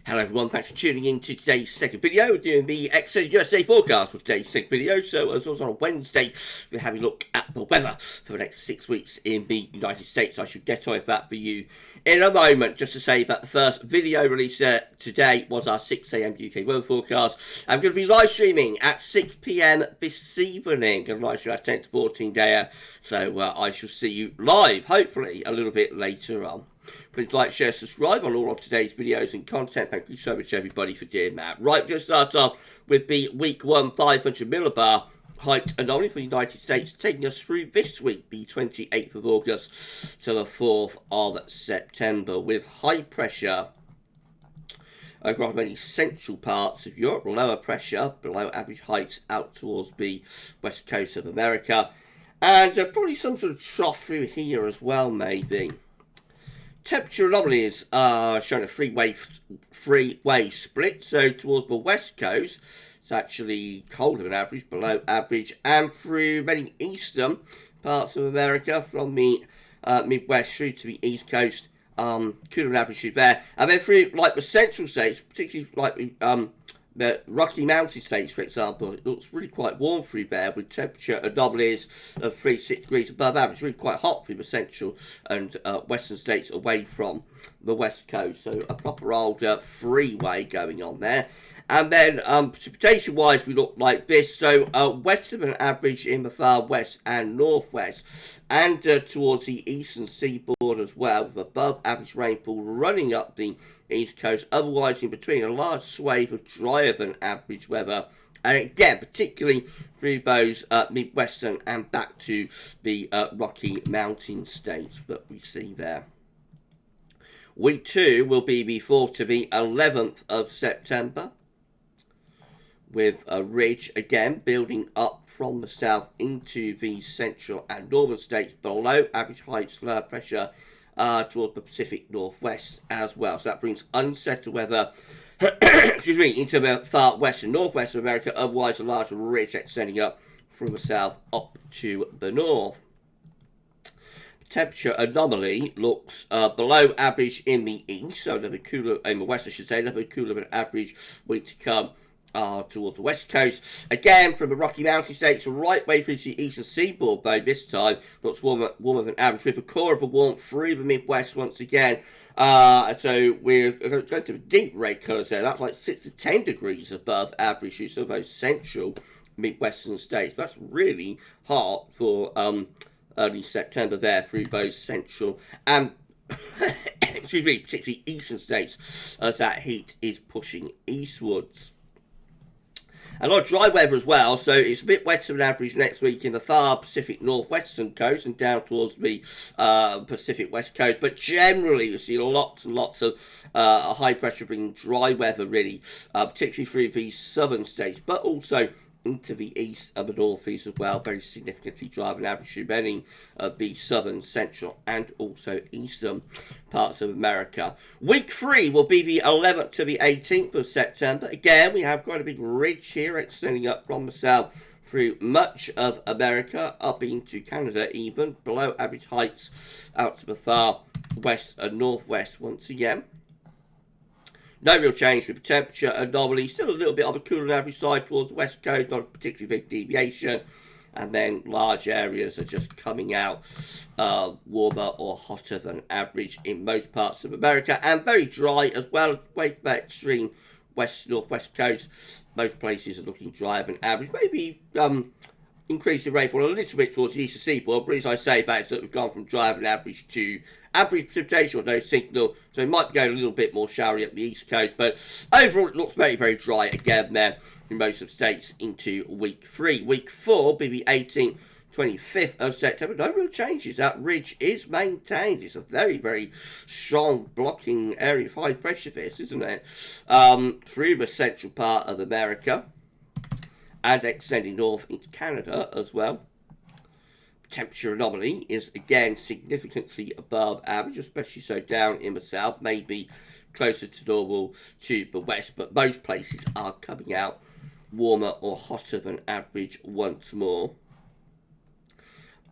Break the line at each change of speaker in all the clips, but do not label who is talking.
Hello everyone, thanks for tuning in to today's second video. We're doing the extended USA forecast for today's second video. So as always on a Wednesday, we're having a look at the weather for the next 6 weeks in the United States. I should get on with that for you in a moment. Just to say that the first video release today was our 6 AM UK weather forecast. I'm going to be live streaming at 6 PM this evening. I'm live streaming at 10 to 14 day. So I shall see you live, hopefully, a little bit later on. Please like, share, subscribe on all of today's videos and content. Thank you so much, everybody, for doing that. Right, we're going to start off with the week 1 500 millibar height anomaly for the United States, taking us through this week, the 28th of August to the 4th of September, with high pressure across many central parts of Europe, lower pressure below average heights out towards the west coast of America, and probably some sort of trough through here as well, maybe. Temperature anomalies are showing a three-way split. So towards the west coast, it's actually colder than average, below average, and through many eastern parts of America, from the Midwest through to the east coast, cooler than average there. And then through like the central states, particularly like the Rocky Mountain states, for example, it looks really quite warm through there, with temperature anomalies of 3 to 6 degrees above average. Really quite hot through the central and western states away from the west coast. So a proper old freeway going on there. And then precipitation-wise, we look like this. So wetter than average in the far west and northwest, and towards the eastern seaboard as well, with above average rainfall running up the east coast. Otherwise, in between, a large swathe of drier than average weather. And again, particularly through those Midwestern and back to the Rocky Mountain states that we see there. Week 2 will be the 4th to the 11th of September, with a ridge again building up from the south into the central and northern states, below average heights, lower pressure towards the Pacific Northwest as well. So that brings unsettled weather excuse me, into the far west and northwest of America. Otherwise, a large ridge extending up from the south up to the north. Temperature anomaly looks below average in the east, so a little bit cooler in the west, I should say, a little bit cooler than average week to come towards the west coast. Again, from the Rocky Mountain states right way through to the eastern seaboard, though this time looks warmer than average, with a core of the warmth through the Midwest once again. So we're going to deep red colours there. That's like 6 to 10 degrees above average through some of those central Midwestern states. That's really hot for early September there through those central and excuse me, particularly eastern states, as that heat is pushing eastwards. A lot of dry weather as well, so it's a bit wetter than average next week in the far Pacific northwestern coast and down towards the Pacific west coast. But generally, you see lots and lots of high pressure bringing dry weather, really, particularly through the southern states, but also into the east and the northeast as well, very significantly dry than average through many of the southern, central, and also eastern parts of America. Week 3 will be the 11th to the 18th of September. Again, we have quite a big ridge here extending up from the south through much of America, up into Canada even, below average heights out to the far west and northwest once again. No real change with the temperature anomaly. Still a little bit on the cooler than average side towards the west coast, not a particularly big deviation. And then large areas are just coming out warmer or hotter than average in most parts of America. And very dry as well, away from that extreme west-northwest coast. Most places are looking drier than average. Maybe increasing rainfall a little bit towards the eastern seaboard, but as I say, that's that we've gone from drier than average to average precipitation or no signal, so it might be going a little bit more showery up the east coast, but overall it looks very, very dry again there in most of states into week 3. Week 4 will be the 18th, 25th of September. No real changes. That ridge is maintained. It's a very, very strong blocking area of high pressure, this, isn't it? Through the central part of America and extending north into Canada as well. Temperature anomaly is again significantly above average, especially so down in the south, maybe closer to normal to the west, but most places are coming out warmer or hotter than average once more.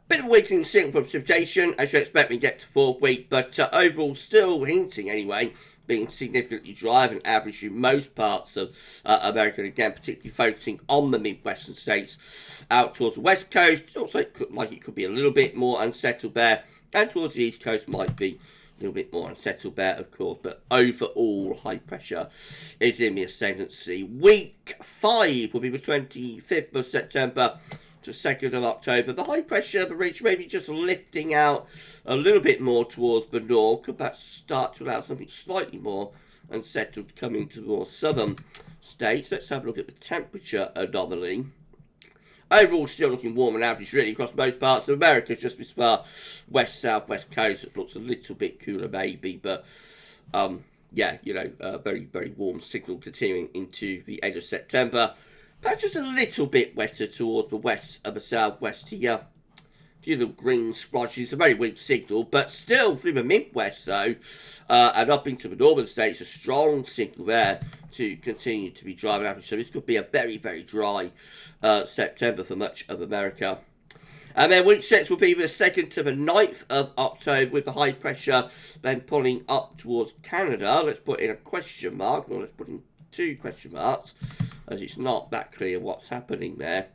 Bit of a weakening signal for precipitation, as you expect when you get to 4th week, but overall still hinting anyway being significantly drier than average in most parts of America, and again, particularly focusing on the Midwestern states out towards the West Coast. It's also like it could be a little bit more unsettled there, and towards the East Coast might be a little bit more unsettled there, of course, but overall high pressure is in the ascendancy. Week 5 will be the 25th of September to 2nd of October. The high pressure, the ridge maybe just lifting out a little bit more towards the north. Could that start to allow something slightly more unsettled coming to more southern states? Let's have a look at the temperature anomaly. Overall, still looking warm and average really across most parts of America, just as far west-southwest coast. It looks a little bit cooler maybe, but yeah, you know, very, very warm signal continuing into the end of September. Perhaps just a little bit wetter towards the west and the southwest here. A few little green splotches, a very weak signal, but still through the Midwest though, and up into the northern states, a strong signal there to continue to be dry and average. So this could be a very, very dry September for much of America. And then week 6 will be the 2nd to the 9th of October, with the high pressure then pulling up towards Canada. Let's put in a question mark, or let's put in 2 question marks, as it's not that clear what's happening there.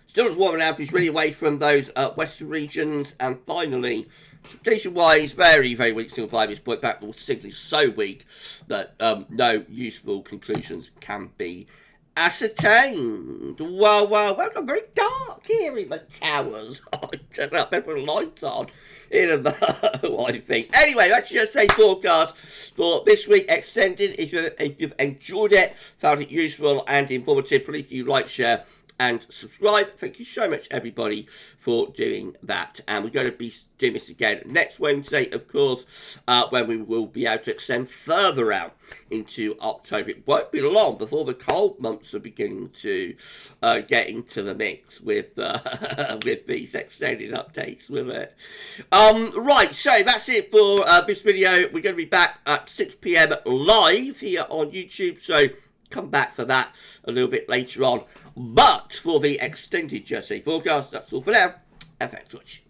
Still as warm and average, really away from those western regions. And finally, precipitation-wise, very, very weak signal by this point. That will simply so weak that no useful conclusions can be ascertained. Well, welcome. Very dark here in the towers. I don't know, I better put lights on in a mo, I think. Anyway, that's just a forecast for this week extended. If you've enjoyed it, found it useful and informative, please do like, share, and subscribe. Thank you so much, everybody, for doing that. And we're going to be doing this again next Wednesday, of course, when we will be able to extend further out into October. It won't be long before the cold months are beginning to get into the mix with these extended updates, will it? Right, so that's it for this video. We're going to be back at 6 p.m. live here on YouTube, so come back for that a little bit later on. But for the extended USA forecast, that's all for now, and thanks for watching.